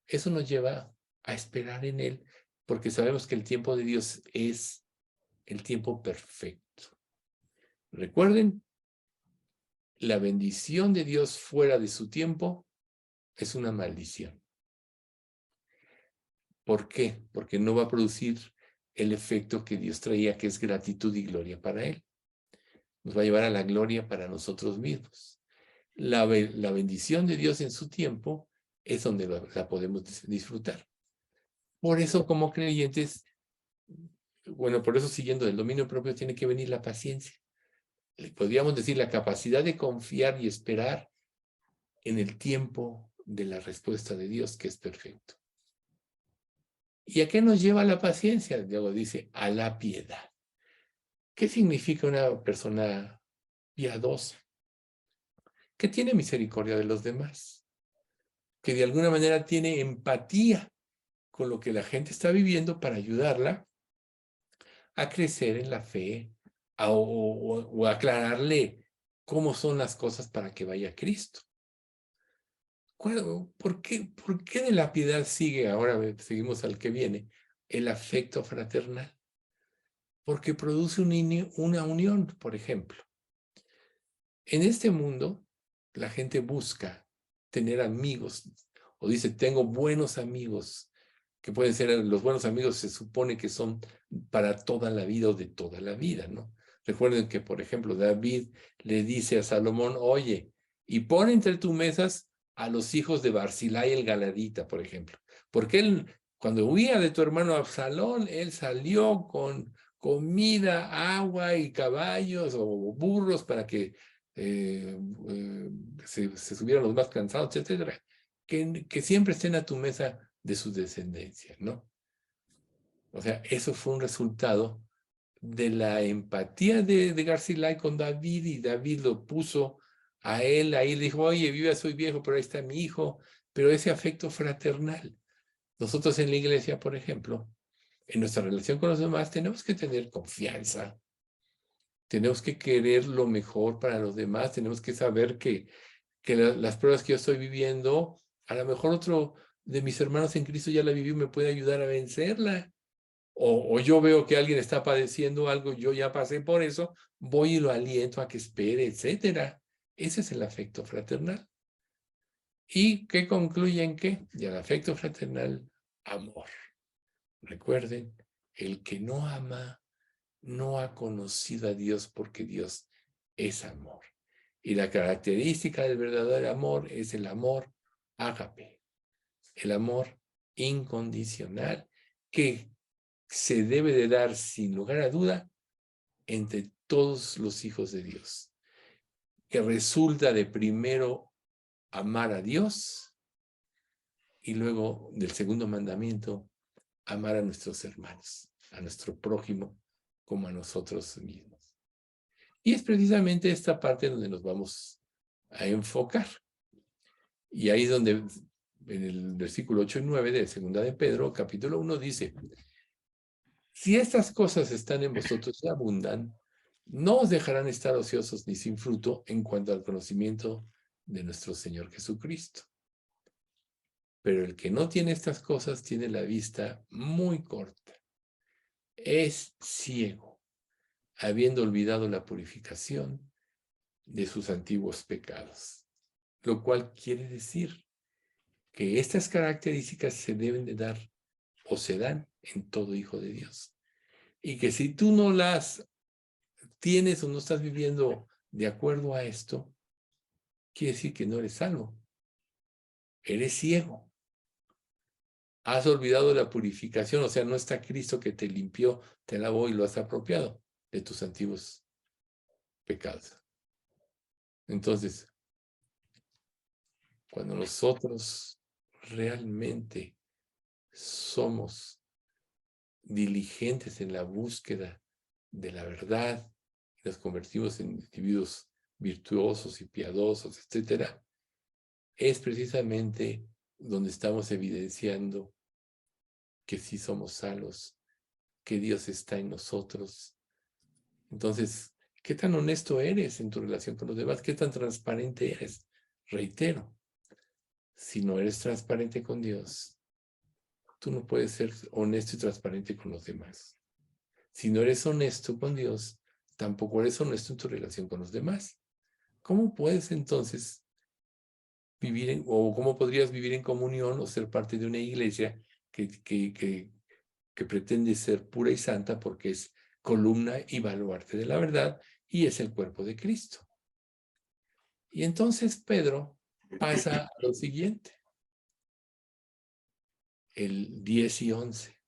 eso nos lleva a esperar en Él, porque sabemos que el tiempo de Dios es el tiempo perfecto. Recuerden, la bendición de Dios fuera de su tiempo es una maldición. ¿Por qué? Porque no va a producir el efecto que Dios traía, que es gratitud y gloria para Él. Nos va a llevar a la gloria para nosotros mismos. La bendición de Dios en su tiempo es donde la podemos disfrutar. Por eso, como creyentes, bueno, por eso siguiendo el dominio propio tiene que venir la paciencia. Podríamos decir la capacidad de confiar y esperar en el tiempo de la respuesta de Dios, que es perfecto. ¿Y a qué nos lleva la paciencia? Luego dice, a la piedad. ¿Qué significa una persona piadosa? Que tiene misericordia de los demás, que de alguna manera tiene empatía con lo que la gente está viviendo para ayudarla a crecer en la fe o aclararle cómo son las cosas para que vaya a Cristo. ¿Por qué de la piedad sigue, ahora seguimos al que viene, el afecto fraternal? porque produce una unión, por ejemplo. En este mundo, la gente busca tener amigos, o dice, tengo buenos amigos, que pueden ser, los buenos amigos se supone que son para toda la vida o de toda la vida, ¿no? Recuerden que, por ejemplo, David le dice a Salomón, oye, y pon entre tus mesas a los hijos de Barzilai el Galadita, por ejemplo, porque él, cuando huía de tu hermano Absalón, él salió con comida, agua y caballos o burros para que se subieran los más cansados, etcétera, que siempre estén a tu mesa de su descendencia, ¿no? O sea, eso fue un resultado de la empatía de García con David, y David lo puso a él, ahí le dijo, oye, viva, soy viejo, pero ahí está mi hijo, pero ese afecto fraternal. Nosotros en la iglesia, por ejemplo, en nuestra relación con los demás, tenemos que tener confianza, tenemos que querer lo mejor para los demás, tenemos que saber que las pruebas que yo estoy viviendo, a lo mejor otro de mis hermanos en Cristo ya la vivió y me puede ayudar a vencerla. O yo veo que alguien está padeciendo algo, yo ya pasé por eso, voy y lo aliento a que espere, etcétera. Ese es el afecto fraternal. ¿Y qué concluye en qué? Y el afecto fraternal, amor. Recuerden, el que no ama no ha conocido a Dios, porque Dios es amor. Y la característica del verdadero amor es el amor ágape, el amor incondicional, que se debe de dar sin lugar a duda entre todos los hijos de Dios, que resulta de primero amar a Dios y luego del segundo mandamiento, amar a nuestros hermanos, a nuestro prójimo como a nosotros mismos. Y es precisamente esta parte donde nos vamos a enfocar. Y ahí es donde, en el versículo 8 y 9 de segunda de Pedro, capítulo 1, dice, si estas cosas están en vosotros y abundan, no os dejarán estar ociosos ni sin fruto en cuanto al conocimiento de nuestro Señor Jesucristo. Pero el que no tiene estas cosas tiene la vista muy corta, es ciego, habiendo olvidado la purificación de sus antiguos pecados. Lo cual quiere decir que estas características se deben de dar o se dan en todo hijo de Dios. Y que si tú no las tienes o no estás viviendo de acuerdo a esto, quiere decir que no eres salvo. Eres ciego. Has olvidado la purificación, o sea, no está Cristo que te limpió, te lavó y lo has apropiado de tus antiguos pecados. Entonces, cuando nosotros realmente somos diligentes en la búsqueda de la verdad, nos convertimos en individuos virtuosos y piadosos, etcétera, es precisamente donde estamos evidenciando que sí somos salvos, que Dios está en nosotros. Entonces, ¿qué tan honesto eres en tu relación con los demás? ¿Qué tan transparente eres? Reitero, si no eres transparente con Dios, tú no puedes ser honesto y transparente con los demás. Si no eres honesto con Dios, tampoco eres honesto en tu relación con los demás. ¿Cómo puedes entonces vivir o cómo podrías vivir en comunión o ser parte de una iglesia que pretende ser pura y santa, porque es columna y baluarte de la verdad y es el cuerpo de Cristo? Y entonces Pedro pasa a lo siguiente, el 10 y 11.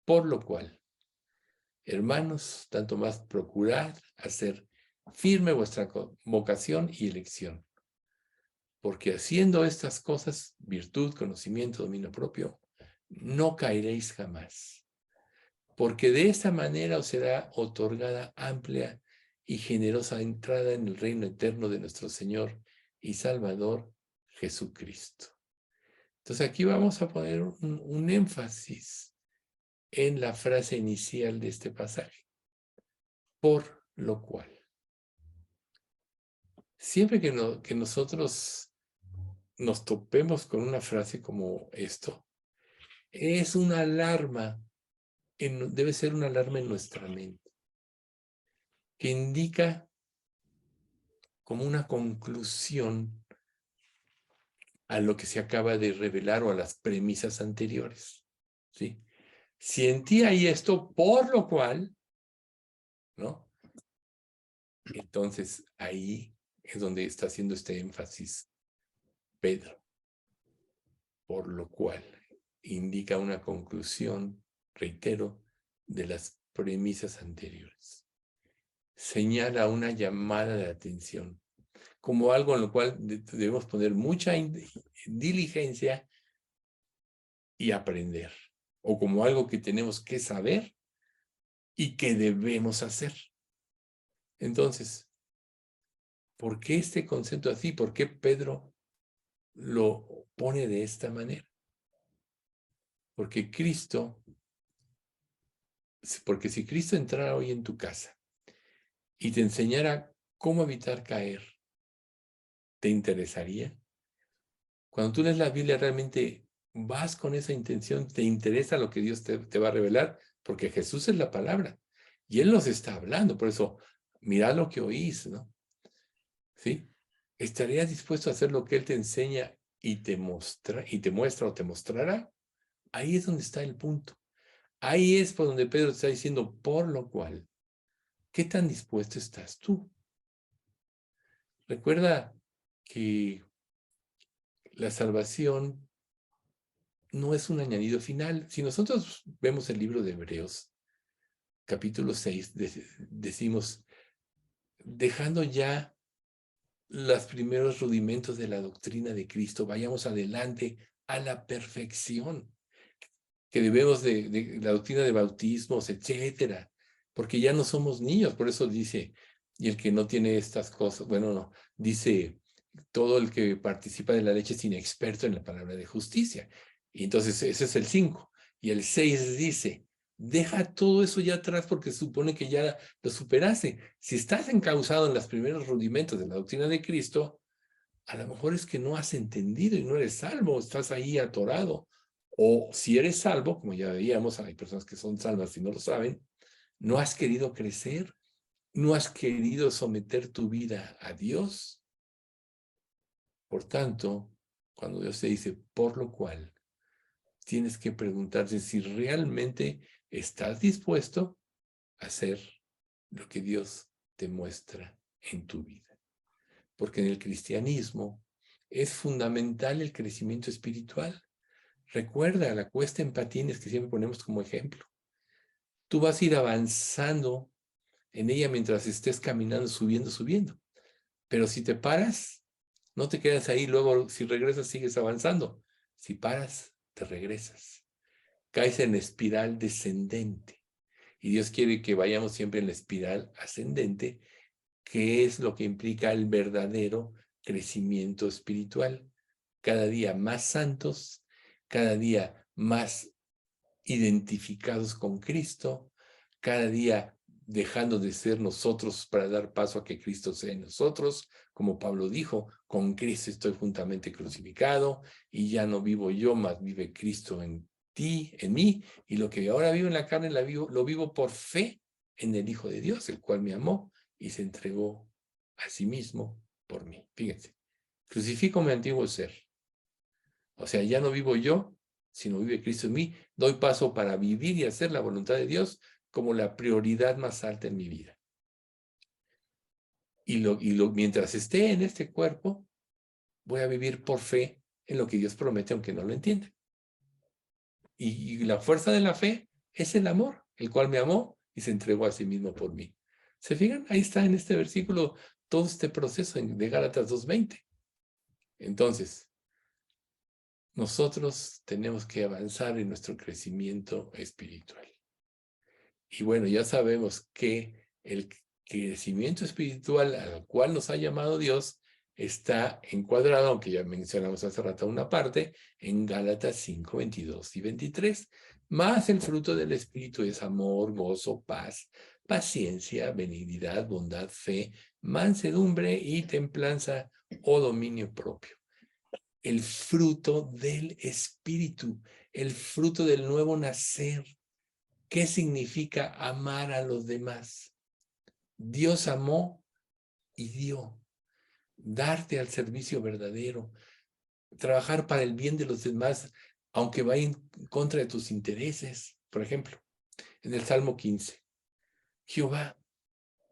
Por lo cual, hermanos, tanto más procurad hacer firme vuestra vocación y elección, porque haciendo estas cosas, virtud, conocimiento, dominio propio, no caeréis jamás, porque de esta manera os será otorgada amplia y generosa entrada en el reino eterno de nuestro Señor y Salvador Jesucristo. Entonces aquí vamos a poner un énfasis en la frase inicial de este pasaje. Por lo cual. Siempre que nosotros nos topemos con una frase como esto, es una alarma, debe ser una alarma en nuestra mente. que indica como una conclusión a lo que se acaba de revelar o a las premisas anteriores, ¿sí? Si en ti hay esto, por lo cual, ¿no? Entonces ahí es donde está haciendo este énfasis Pedro, por lo cual indica una conclusión, reitero, de las premisas anteriores. Señala una llamada de atención, como algo en lo cual debemos poner mucha diligencia y aprender, o como algo que tenemos que saber y que debemos hacer. Entonces, ¿por qué este concepto así? ¿Por qué Pedro lo pone de esta manera? Porque si Cristo entrara hoy en tu casa y te enseñara cómo evitar caer, ¿te interesaría? Cuando tú lees la Biblia, realmente vas con esa intención, te interesa lo que Dios te va a revelar, porque Jesús es la palabra y Él nos está hablando. Por eso, mirad lo que oís, ¿no? ¿Sí? ¿Estarías dispuesto a hacer lo que Él te enseña y te muestra o te mostrará? Ahí es donde está el punto. Ahí es por donde Pedro está diciendo, por lo cual, ¿qué tan dispuesto estás tú? Recuerda que la salvación no es un añadido final. Si nosotros vemos el libro de Hebreos, capítulo 6, decimos, dejando ya los primeros rudimentos de la doctrina de Cristo, vayamos adelante a la perfección, que debemos de la doctrina de bautismos, etcétera, porque ya no somos niños. Por eso dice, y el que no tiene estas cosas, bueno, no, dice, todo el que participa de la leche es inexperto en la palabra de justicia. Y entonces ese es el 5. Y el 6 dice, deja todo eso ya atrás porque supone que ya lo superaste. Si estás encauzado en los primeros rudimentos de la doctrina de Cristo, a lo mejor es que no has entendido y no eres salvo, estás ahí atorado. O si eres salvo, como ya veíamos, hay personas que son salvas y no lo saben, no has querido crecer, no has querido someter tu vida a Dios. Por tanto, cuando Dios te dice, por lo cual, tienes que preguntarte si realmente estás dispuesto a hacer lo que Dios te muestra en tu vida. Porque en el cristianismo es fundamental el crecimiento espiritual. Recuerda la cuesta en patines que siempre ponemos como ejemplo. Tú vas a ir avanzando en ella mientras estés caminando, subiendo. Pero si te paras, no te quedas ahí, luego si regresas sigues avanzando. Si paras, te regresas. Caes en espiral descendente. Y Dios quiere que vayamos siempre en la espiral ascendente, que es lo que implica el verdadero crecimiento espiritual. Cada día más santos, cada día más identificados con Cristo, cada día dejando de ser nosotros para dar paso a que Cristo sea en nosotros, como Pablo dijo, con Cristo estoy juntamente crucificado y ya no vivo yo, mas vive Cristo en ti, en mí, y lo que ahora vivo en la carne lo vivo por fe en el Hijo de Dios, el cual me amó y se entregó a sí mismo por mí. Fíjense, crucifico mi antiguo ser. O sea, ya no vivo yo, sino vive Cristo en mí. Doy paso para vivir y hacer la voluntad de Dios como la prioridad más alta en mi vida. Mientras esté en este cuerpo, voy a vivir por fe en lo que Dios promete, aunque no lo entienda. Y la fuerza de la fe es el amor, el cual me amó y se entregó a sí mismo por mí. ¿Se fijan? Ahí está en este versículo todo este proceso de Gálatas 2:20. Entonces, nosotros tenemos que avanzar en nuestro crecimiento espiritual. Y bueno, ya sabemos que el crecimiento espiritual al cual nos ha llamado Dios está encuadrado, aunque ya mencionamos hace rato una parte, en Gálatas 5, 22 y 23. Más el fruto del Espíritu es amor, gozo, paz, paciencia, benignidad, bondad, fe, mansedumbre y templanza o dominio propio. El fruto del Espíritu, el fruto del nuevo nacer. ¿Qué significa amar a los demás? Dios amó y dio. Darte al servicio verdadero, trabajar para el bien de los demás, aunque vaya en contra de tus intereses. Por ejemplo, en el Salmo 15, Jehová,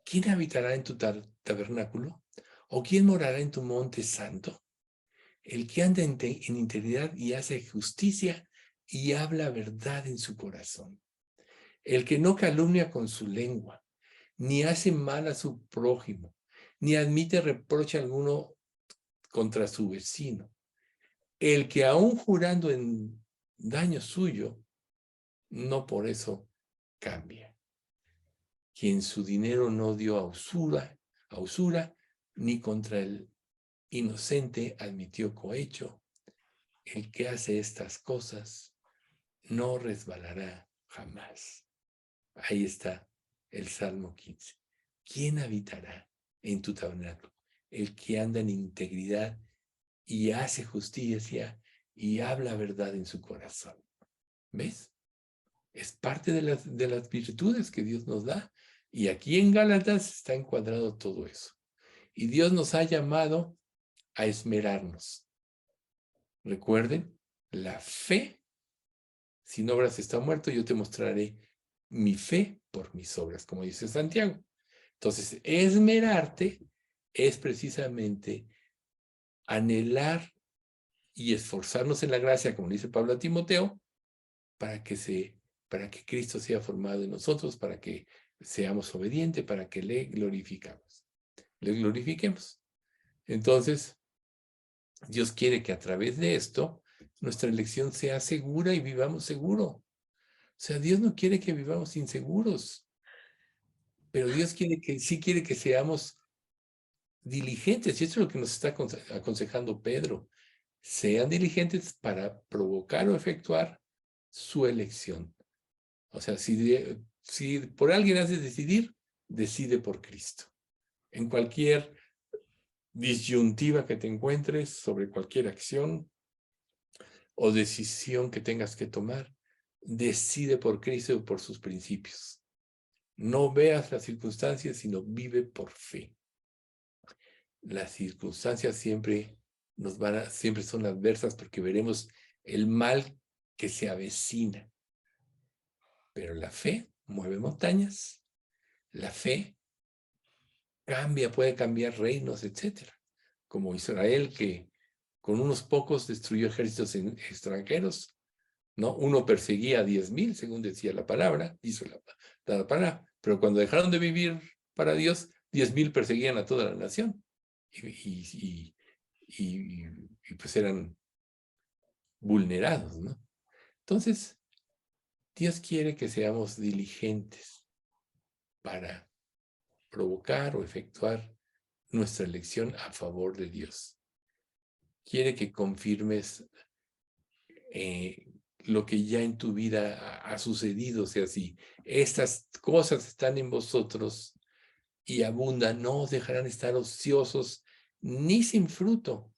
¿quién habitará en tu tabernáculo? ¿O quién morará en tu monte santo? El que anda en integridad y hace justicia y habla verdad en su corazón. El que no calumnia con su lengua, ni hace mal a su prójimo, ni admite reproche alguno contra su vecino. El que aún jurando en daño suyo, no por eso cambia. Quien su dinero no dio a usura, ni contra el inocente admitió cohecho. El que hace estas cosas no resbalará jamás. Ahí está el Salmo 15. ¿Quién habitará en tu tabernáculo? El que anda en integridad y hace justicia y habla verdad en su corazón. ¿Ves? Es parte de las virtudes que Dios nos da. Y aquí en Gálatas está encuadrado todo eso. Y Dios nos ha llamado a esmerarnos. Recuerden, la fe, sin obras está muerto, yo te mostraré mi fe por mis obras, como dice Santiago. Entonces, esmerarte es precisamente anhelar y esforzarnos en la gracia, como dice Pablo a Timoteo, para que Cristo sea formado en nosotros, para que seamos obedientes, para que le glorifiquemos. Entonces, Dios quiere que a través de esto nuestra elección sea segura y vivamos seguro. O sea, Dios no quiere que vivamos inseguros, pero Dios sí quiere que seamos diligentes. Y esto es lo que nos está aconsejando Pedro. Sean diligentes para provocar o efectuar su elección. O sea, si por alguien has de decidir, decide por Cristo. En cualquier disyuntiva que te encuentres sobre cualquier acción o decisión que tengas que tomar, decide por Cristo y por sus principios. No veas las circunstancias, sino vive por fe. Las circunstancias siempre son adversas porque veremos el mal que se avecina. Pero la fe mueve montañas. La fe puede cambiar reinos, etc. Como Israel, que con unos pocos destruyó ejércitos extranjeros, ¿no? Uno perseguía a 10,000, según decía la palabra, hizo la palabra, pero cuando dejaron de vivir para Dios, 10,000 perseguían a toda la nación. Y pues eran vulnerados, ¿no? Entonces, Dios quiere que seamos diligentes para provocar o efectuar nuestra elección a favor de Dios. Quiere que confirmes lo que ya en tu vida ha sucedido. O sea, si estas cosas están en vosotros y abundan, no os dejarán estar ociosos ni sin fruto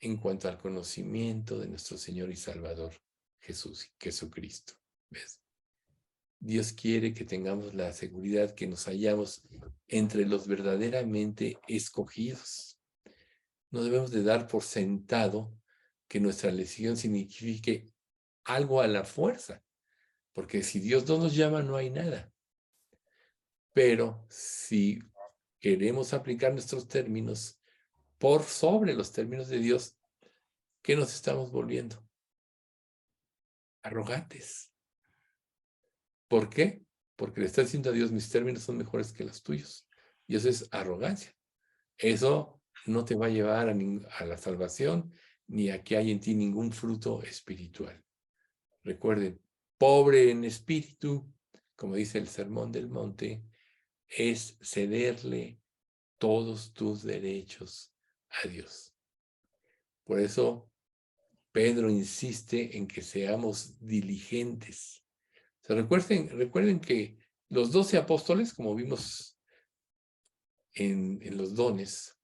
en cuanto al conocimiento de nuestro Señor y Salvador Jesucristo. ¿Ves? Dios quiere que tengamos la seguridad que nos hallamos entre los verdaderamente escogidos. No debemos de dar por sentado que nuestra elección signifique algo a la fuerza, porque si Dios no nos llama, no hay nada. Pero si queremos aplicar nuestros términos por sobre los términos de Dios, ¿qué nos estamos volviendo? Arrogantes. ¿Por qué? Porque le está diciendo a Dios, mis términos son mejores que los tuyos. Y eso es arrogancia. Eso no te va a llevar a la salvación, ni a que haya en ti ningún fruto espiritual. Recuerden, pobre en espíritu, como dice el Sermón del Monte, es cederle todos tus derechos a Dios. Por eso, Pedro insiste en que seamos diligentes. O sea, recuerden que los 12 apóstoles, como vimos en los dones,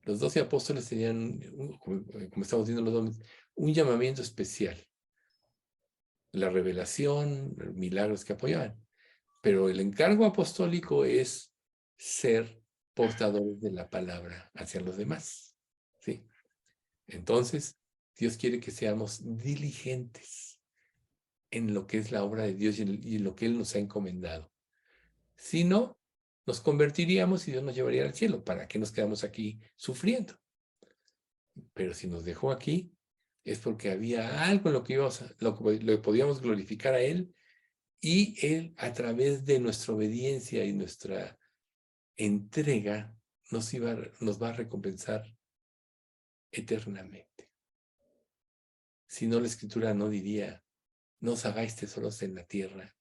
los 12 apóstoles tenían, como estamos viendo los dones, un llamamiento especial. La revelación, milagros que apoyaban. Pero el encargo apostólico es ser portadores de la palabra hacia los demás. ¿Sí? Entonces, Dios quiere que seamos diligentes en lo que es la obra de Dios y en lo que Él nos ha encomendado. Si no, nos convertiríamos y Dios nos llevaría al cielo. ¿Para qué nos quedamos aquí sufriendo? Pero si nos dejó aquí, es porque había algo en lo que lo podíamos glorificar a Él, y Él, a través de nuestra obediencia y nuestra entrega, nos va a recompensar eternamente. Si no, la Escritura no diría: no os hagáis tesoros en la tierra,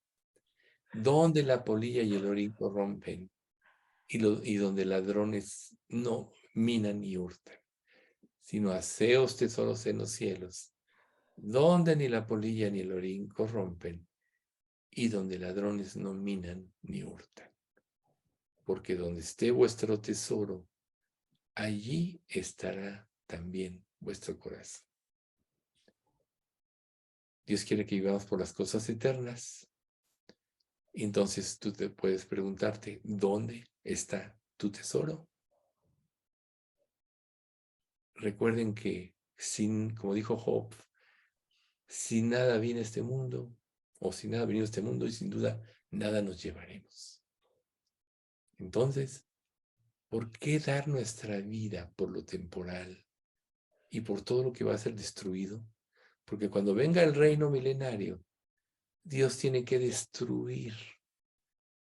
donde la polilla y el orín corrompen, y donde ladrones no minan ni hurtan, sino haceos tesoros en los cielos, donde ni la polilla ni el orín corrompen, y donde ladrones no minan ni hurtan. Porque donde esté vuestro tesoro, allí estará también vuestro corazón. Dios quiere que vivamos por las cosas eternas. Entonces tú te puedes preguntarte: ¿dónde está tu tesoro? Recuerden que como dijo Job, sin nada viene este mundo, o sin nada venido este mundo, y sin duda nada nos llevaremos. Entonces, ¿por qué dar nuestra vida por lo temporal y por todo lo que va a ser destruido? Porque cuando venga el reino milenario, Dios tiene que destruir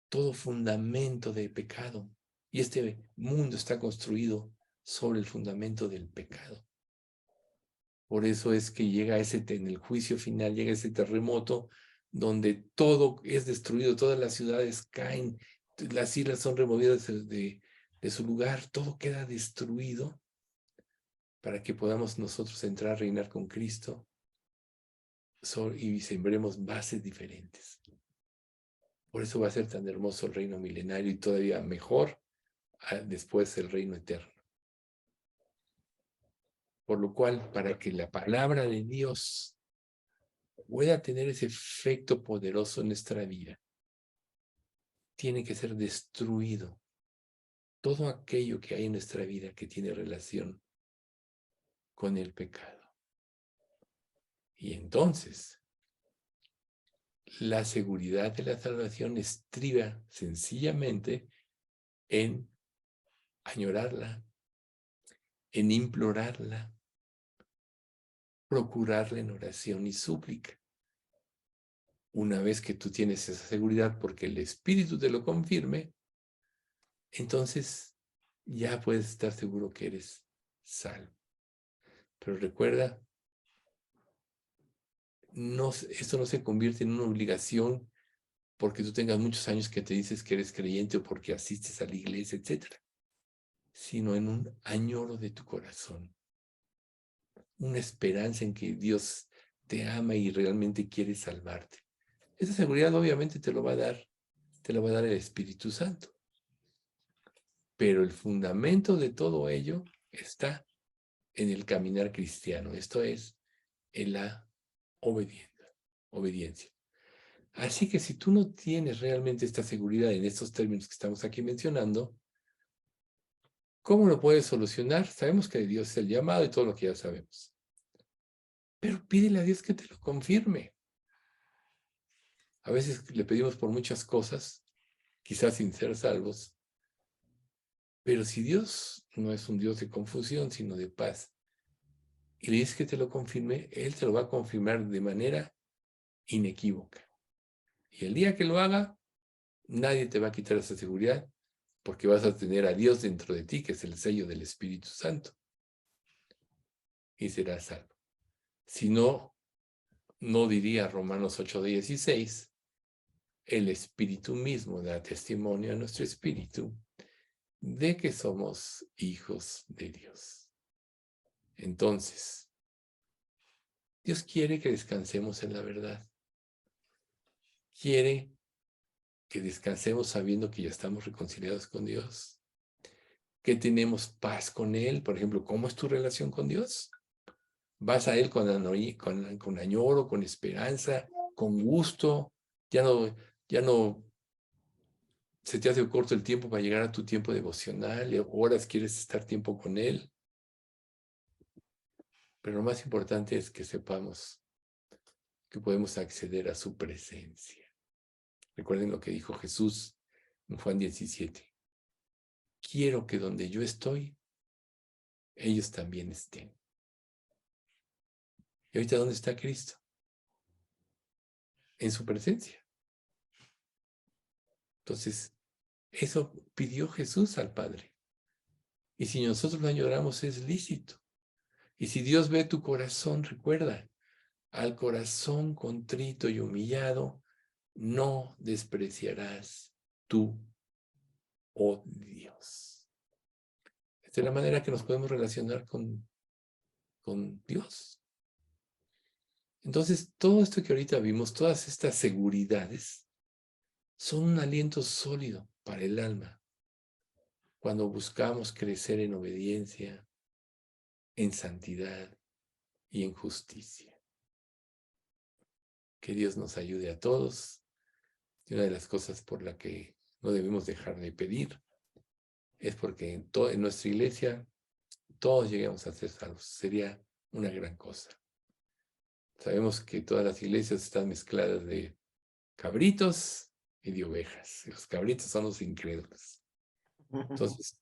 todo fundamento de pecado. Y este mundo está construido sobre el fundamento del pecado. Por eso es que en el juicio final, llega ese terremoto donde todo es destruido, todas las ciudades caen, las islas son removidas de su lugar, todo queda destruido para que podamos nosotros entrar a reinar con Cristo y sembremos bases diferentes. Por eso va a ser tan hermoso el reino milenario, y todavía mejor después el reino eterno. Por lo cual, para que la palabra de Dios pueda tener ese efecto poderoso en nuestra vida, tiene que ser destruido todo aquello que hay en nuestra vida que tiene relación con el pecado. Y entonces, la seguridad de la salvación estriba sencillamente en añorarla, en implorarla, procurarla en oración y súplica. Una vez que tú tienes esa seguridad porque el Espíritu te lo confirme, entonces ya puedes estar seguro que eres salvo. Pero recuerda, esto no se convierte en una obligación porque tú tengas muchos años que te dices que eres creyente o porque asistes a la iglesia, etc., sino en un añoro de tu corazón, una esperanza en que Dios te ama y realmente quiere salvarte. Esa seguridad obviamente te lo va a dar el Espíritu Santo. Pero el fundamento de todo ello está en el caminar cristiano, esto es, en la obediencia. Así que si tú no tienes realmente esta seguridad en estos términos que estamos aquí mencionando, ¿cómo lo puedes solucionar? Sabemos que Dios es el llamado y todo lo que ya sabemos. Pero pídele a Dios que te lo confirme. A veces le pedimos por muchas cosas, quizás sin ser salvos, pero si Dios no es un Dios de confusión, sino de paz, y le dices que te lo confirme, Él te lo va a confirmar de manera inequívoca. Y el día que lo haga, nadie te va a quitar esa seguridad, porque vas a tener a Dios dentro de ti, que es el sello del Espíritu Santo, y serás salvo. Si no, no diría Romanos 8:16, el Espíritu mismo da testimonio a nuestro espíritu de que somos hijos de Dios. Entonces, Dios quiere que descansemos en la verdad. Quiere que descansemos sabiendo que ya estamos reconciliados con Dios, que tenemos paz con Él. Por ejemplo, ¿cómo es tu relación con Dios? ¿Vas a Él con añoro, con esperanza, con gusto? Ya no se te hace corto el tiempo para llegar a tu tiempo devocional, y horas quieres estar tiempo con Él. Pero lo más importante es que sepamos que podemos acceder a su presencia. Recuerden lo que dijo Jesús en Juan 17. Quiero que donde yo estoy, ellos también estén. ¿Y ahorita dónde está Cristo? En su presencia. Entonces, eso pidió Jesús al Padre. Y si nosotros lo añoramos, es lícito. Y si Dios ve tu corazón, recuerda, al corazón contrito y humillado, no despreciarás tú, oh Dios. Esta es la manera que nos podemos relacionar con Dios. Entonces, todo esto que ahorita vimos, todas estas seguridades, son un aliento sólido para el alma cuando buscamos crecer en obediencia, en santidad y en justicia. Que Dios nos ayude a todos. Y una de las cosas por la que no debemos dejar de pedir es porque en nuestra iglesia todos lleguemos a ser salvos. Sería una gran cosa. Sabemos que todas las iglesias están mezcladas de cabritos y de ovejas. Y los cabritos son los incrédulos. Entonces,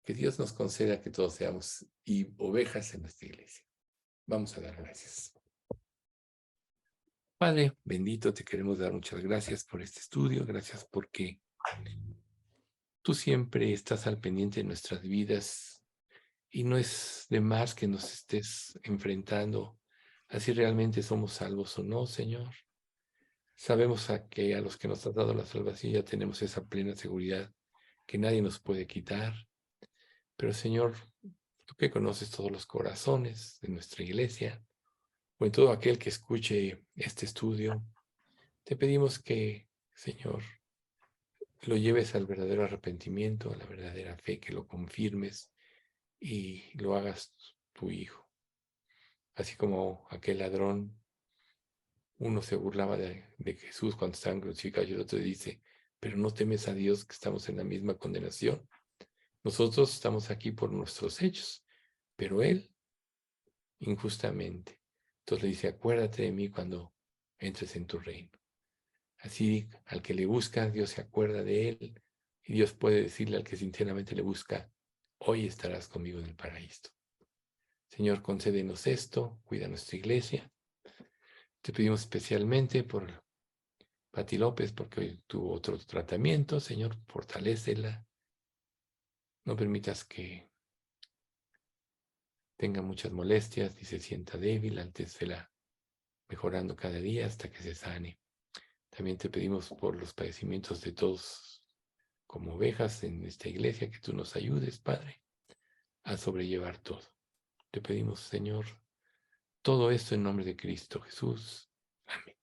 que Dios nos conceda que todos seamos ovejas en nuestra iglesia. Vamos a dar gracias. Padre bendito, te queremos dar muchas gracias por este estudio. Gracias porque tú siempre estás al pendiente de nuestras vidas y no es de más que nos estés enfrentando a si realmente somos salvos o no, Señor. Sabemos que a los que nos has dado la salvación ya tenemos esa plena seguridad que nadie nos puede quitar. Pero, Señor, tú que conoces todos los corazones de nuestra iglesia, o en todo aquel que escuche este estudio, te pedimos que, Señor, lo lleves al verdadero arrepentimiento, a la verdadera fe, que lo confirmes y lo hagas tu hijo. Así como aquel ladrón, uno se burlaba de Jesús cuando estaban crucificados y el otro dice, pero no temes a Dios que estamos en la misma condenación. Nosotros estamos aquí por nuestros hechos, pero Él injustamente. Entonces le dice, acuérdate de mí cuando entres en tu reino. Así, al que le busca, Dios se acuerda de él y Dios puede decirle al que sinceramente le busca, hoy estarás conmigo en el paraíso. Señor, concédenos esto, cuida nuestra iglesia. Te pedimos especialmente por Pati López, porque hoy tuvo otro tratamiento. Señor, fortalécela. No permitas que tenga muchas molestias ni se sienta débil, antes vela mejorando cada día hasta que se sane. También te pedimos por los padecimientos de todos como ovejas en esta iglesia, que tú nos ayudes, Padre, a sobrellevar todo. Te pedimos, Señor, todo esto en nombre de Cristo Jesús. Amén.